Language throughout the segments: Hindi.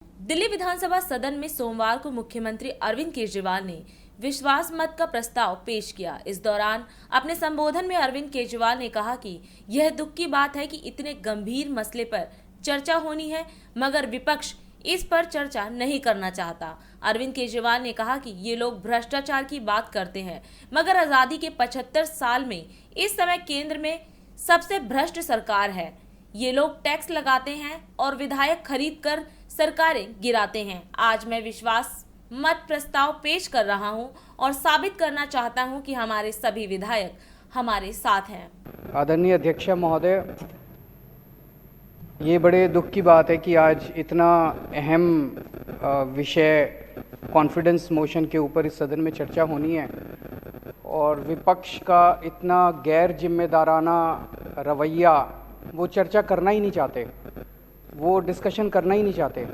दिल्ली विधानसभा सदन में सोमवार को मुख्यमंत्री अरविंद केजरीवाल ने विश्वास मत का प्रस्ताव पेश किया। इस दौरान अपने संबोधन में अरविंद केजरीवाल ने कहा कि यह दुख की बात है कि इतने गंभीर मसले पर चर्चा होनी है, मगर विपक्ष इस पर चर्चा नहीं करना चाहता। अरविंद केजरीवाल ने कहा कि ये लोग भ्रष्टाचार की बात करते हैं, मगर आजादी के 75 साल में इस समय केंद्र में सबसे भ्रष्ट सरकार है। ये लोग टैक्स लगाते हैं और विधायक खरीद कर सरकारें गिराते हैं। आज मैं विश्वास मत प्रस्ताव पेश कर रहा हूं और साबित करना चाहता हूं कि हमारे सभी विधायक हमारे साथ हैं। आदरणीय अध्यक्ष महोदय, ये बड़े दुख की बात है कि आज इतना अहम विषय कॉन्फिडेंस मोशन के ऊपर इस सदन में चर्चा होनी है और विपक्ष का इतना गैर जिम्मेदाराना रवैया, वो चर्चा करना ही नहीं चाहते, वो डिस्कशन करना ही नहीं चाहते,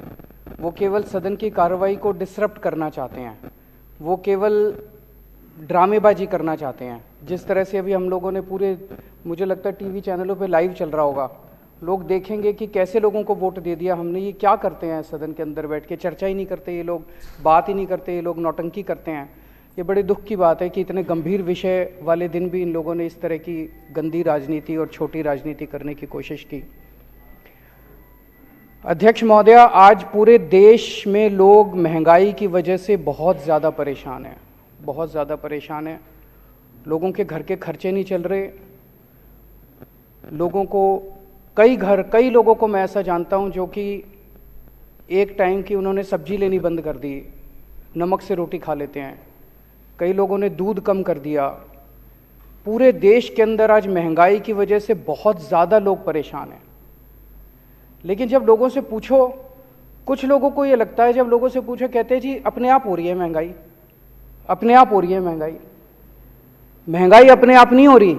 वो केवल सदन की कार्रवाई को डिसरप्ट करना चाहते हैं, वो केवल ड्रामेबाजी करना चाहते हैं। जिस तरह से अभी हम लोगों ने पूरे, मुझे लगता है टीवी चैनलों पे लाइव चल रहा होगा, लोग देखेंगे कि कैसे लोगों को वोट दे दिया हमने। ये क्या करते हैं सदन के अंदर बैठ के, चर्चा ही नहीं करते ये लोग, बात ही नहीं करते ये लोग, नौटंकी करते हैं। ये बड़े दुख की बात है कि इतने गंभीर विषय वाले दिन भी इन लोगों ने इस तरह की गंदी राजनीति और छोटी राजनीति करने की कोशिश की। अध्यक्ष महोदय, आज पूरे देश में लोग महंगाई की वजह से बहुत ज़्यादा परेशान हैं, बहुत ज़्यादा परेशान हैं। लोगों के घर के खर्चे नहीं चल रहे। लोगों को कई लोगों को मैं ऐसा जानता हूं जो कि एक टाइम की उन्होंने सब्जी लेनी बंद कर दी, नमक से रोटी खा लेते हैं। कई लोगों ने दूध कम कर दिया। पूरे देश के अंदर आज महंगाई की वजह से बहुत ज़्यादा लोग परेशान हैं। लेकिन जब लोगों से पूछो, कुछ लोगों को ये लगता है, जब लोगों से पूछो कहते हैं जी अपने आप हो रही है महंगाई, अपने आप हो रही है महंगाई। महंगाई अपने आप नहीं हो रही,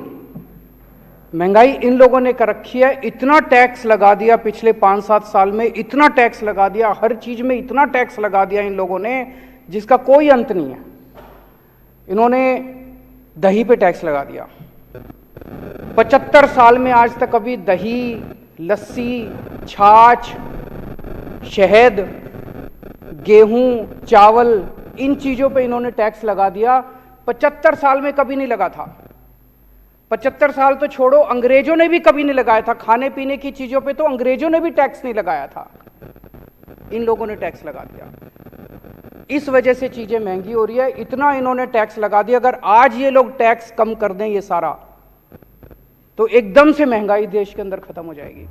महंगाई इन लोगों ने कर रखी है। इतना टैक्स लगा दिया पिछले 5-7 साल में, इतना टैक्स लगा दिया, हर चीज में इतना टैक्स लगा दिया इन लोगों ने जिसका कोई अंत नहीं है। इन्होंने दही पे टैक्स लगा दिया। 75 साल में आज तक अभी दही, लस्सी, छाछ, शहद, गेहूं, चावल, इन चीजों पे इन्होंने टैक्स लगा दिया। 75 साल में कभी नहीं लगा था। 75 साल तो छोड़ो, अंग्रेजों ने भी कभी नहीं लगाया था। खाने पीने की चीजों पे तो अंग्रेजों ने भी टैक्स नहीं लगाया था, इन लोगों ने टैक्स लगा दिया। इस वजह से चीजें महंगी हो रही है। इतना इन्होंने टैक्स लगा दिया। अगर आज ये लोग टैक्स कम कर दें ये सारा, तो एकदम से महंगाई देश के अंदर खत्म हो जाएगी।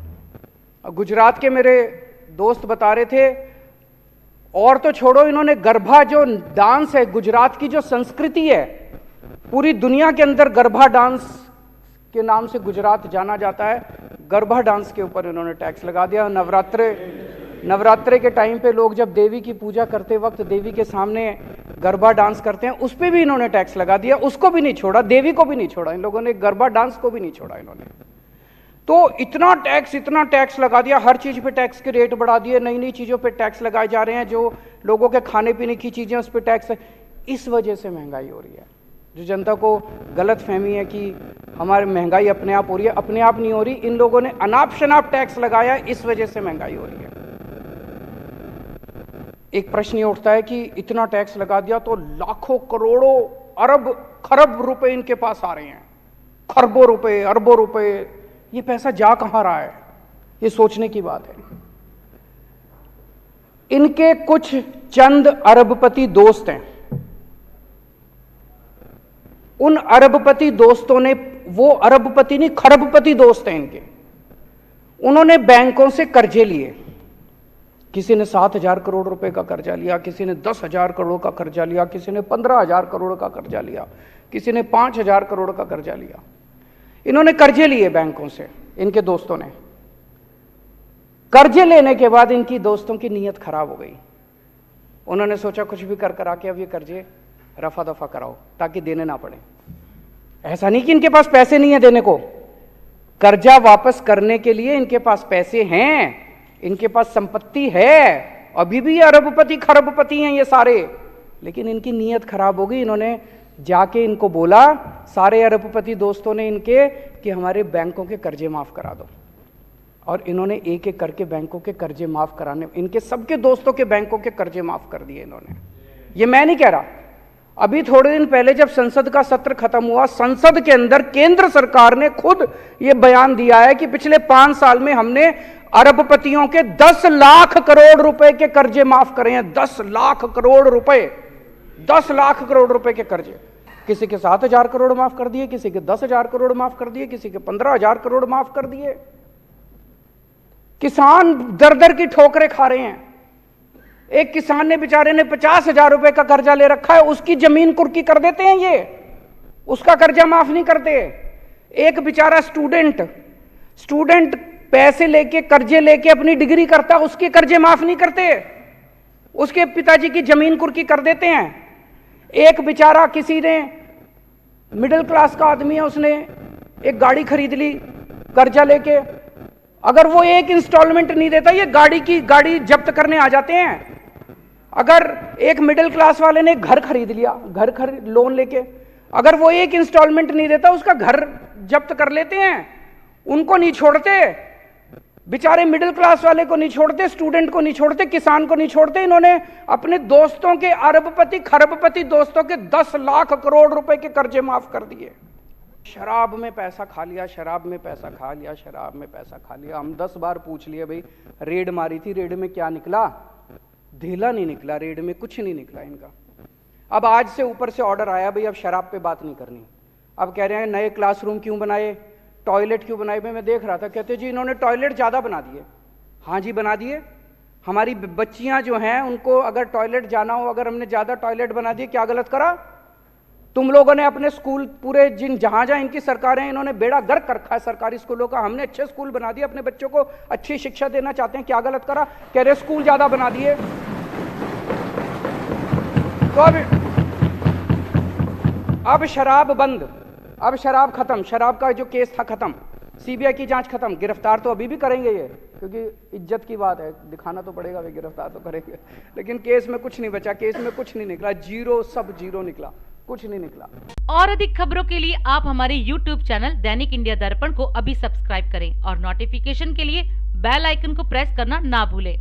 गुजरात के मेरे दोस्त बता रहे थे, और तो छोड़ो, इन्होंने गरबा जो डांस है, गुजरात की जो संस्कृति है, पूरी दुनिया के अंदर गरबा डांस के नाम से गुजरात जाना जाता है। गरबा डांस के ऊपर इन्होंने टैक्स लगा दिया। नवरात्रे के टाइम पे लोग जब देवी की पूजा करते वक्त देवी के सामने गरबा डांस करते हैं, उस पर भी इन्होंने टैक्स लगा दिया। उसको भी नहीं छोड़ा, देवी को भी नहीं छोड़ा इन लोगों ने, गरबा डांस को भी नहीं छोड़ा इन्होंने। तो इतना टैक्स लगा दिया, हर चीज पे टैक्स के रेट बढ़ा दिए, नई नई चीजों पे टैक्स लगाए जा रहे हैं, जो लोगों के खाने पीने की चीजें उस पर टैक्स। इस वजह से महंगाई हो रही है। जो जनता को गलत फहमी है कि हमारी महंगाई अपने आप हो रही है, अपने आप नहीं हो रही। इन लोगों ने अनाप शनाप टैक्स लगाया, इस वजह से महंगाई हो रही है। एक प्रश्न ये उठता है कि इतना टैक्स लगा दिया तो लाखों करोड़ों अरब खरब रुपए इनके पास आ रहे हैं, खरबों रुपए, अरबों रुपए, ये पैसा जा कहां रहा है, ये सोचने की बात है। इनके कुछ चंद अरबपति दोस्त हैं, उन अरबपति दोस्तों ने, वो अरबपति नहीं खरबपति दोस्त हैं इनके, उन्होंने बैंकों से कर्जे लिए। किसी ने 7,000 करोड़ रुपए का कर्जा लिया, किसी ने 10,000 करोड़ का कर्जा लिया, किसी ने 15,000 करोड़ का कर्जा लिया, किसी ने 5,000 करोड़ का कर्जा लिया। इन्होंने कर्जे लिए बैंकों से, इनके दोस्तों ने। कर्जे लेने के बाद इनकी दोस्तों की नीयत खराब हो गई। उन्होंने सोचा कुछ भी कर करा के अब ये कर्जे रफा दफा कराओ ताकि देने ना पड़े। ऐसा नहीं कि इनके पास पैसे नहीं है देने को, कर्जा वापस करने के लिए इनके पास पैसे हैं, इनके पास संपत्ति है, अभी भी ये अरबपति खरबपति हैं ये सारे। लेकिन इनकी नीयत खराब हो गई। इन्होंने जाके इनको बोला, सारे अरबपति दोस्तों ने इनके, कि हमारे बैंकों के कर्जे माफ करा दो। और इन्होंने एक एक करके बैंकों के कर्जे माफ कराने, इनके सबके दोस्तों के बैंकों के कर्जे माफ कर दिए इन्होंने। ये मैं नहीं कह रहा, अभी थोड़े दिन पहले जब संसद का सत्र खत्म हुआ, संसद के अंदर केंद्र सरकार ने खुद ये बयान दिया है कि पिछले 5 साल में हमने अरबपतियों के 10 लाख करोड़ रुपए के कर्जे माफ करे हैं। 10 लाख करोड़ रुपए, 10 लाख करोड़ रुपए के कर्जे। किसी के 7,000 करोड़ माफ कर दिए, किसी के 10,000 करोड़ माफ कर दिए, किसी के 15,000 करोड़ माफ कर दिए। किसान दर दर की ठोकरें खा रहे हैं। एक किसान ने बेचारे ने 50,000 रुपए का कर्जा ले रखा है, उसकी जमीन कुर्की कर देते हैं ये, उसका कर्जा माफ नहीं करते। एक बेचारा स्टूडेंट पैसे लेके कर्जे लेके अपनी डिग्री करता, उसके कर्जे माफ नहीं करते, उसके पिताजी की जमीन कुर्की कर देते हैं। एक बेचारा किसी ने मिडिल क्लास का आदमी है, उसने एक गाड़ी खरीद ली कर्जा लेके, अगर वो एक इंस्टॉलमेंट नहीं देता ये गाड़ी जब्त करने आ जाते हैं। अगर एक मिडिल क्लास वाले ने घर खरीद लिया, लोन लेके, अगर वो एक इंस्टॉलमेंट नहीं देता उसका घर जब्त कर लेते हैं। उनको नहीं छोड़ते, बेचारे मिडिल क्लास वाले को नहीं छोड़ते, स्टूडेंट को नहीं छोड़ते, किसान को नहीं छोड़ते। इन्होंने अपने दोस्तों के अरबपति खरबपति दोस्तों के 10 लाख करोड़ रुपए के कर्जे माफ कर दिए। शराब में पैसा खा लिया, शराब में पैसा खा लिया, शराब में पैसा खा लिया। हम 10 बार पूछ लिए, भाई रेड मारी थी, रेड में क्या निकला? ढीला नहीं निकला, रेड में कुछ नहीं निकला इनका। अब आज से ऊपर से ऑर्डर आया, भाई अब शराब पे बात नहीं करनी। अब कह रहे हैं नए क्लासरूम क्यों बनाए, टॉयलेट क्यों बनाए। मैं देख रहा था, कहते जी इन्होंने टॉयलेट ज़्यादा बना दिए। हाँ जी बना दिए। हमारी बच्चियां जो हैं उनको अगर टॉयलेट जाना हो, अगर हमने ज़्यादा टॉयलेट बना दिए, क्या गलत करा? तुम लोगों ने अपने स्कूल पूरे जहां जहां इनकी सरकारें हैं, इन्होंने बेड़ा गर्क कर रखा है सरकारी स्कूलों का। हमने अच्छे स्कूल बना दिए, अपने बच्चों को अच्छी शिक्षा देना चाहते हैं, क्या गलत करा? कह रहे स्कूल ज्यादा बना दिए। तो अब शराब बंद, अब शराब खत्म, शराब का जो केस था खत्म, सीबीआई की जांच खत्म। गिरफ्तार तो अभी भी करेंगे ये, क्योंकि इज्जत की बात है, दिखाना तो पड़ेगा, वे गिरफ्तार तो करेंगे। लेकिन केस में कुछ नहीं बचा, केस में कुछ नहीं निकला, जीरो, सब जीरो निकला, कुछ नहीं निकला। और अधिक खबरों के लिए आप हमारे YouTube चैनल दैनिक इंडिया दर्पण को अभी सब्सक्राइब करें और नोटिफिकेशन के लिए बेल आइकन को प्रेस करना ना भूलें।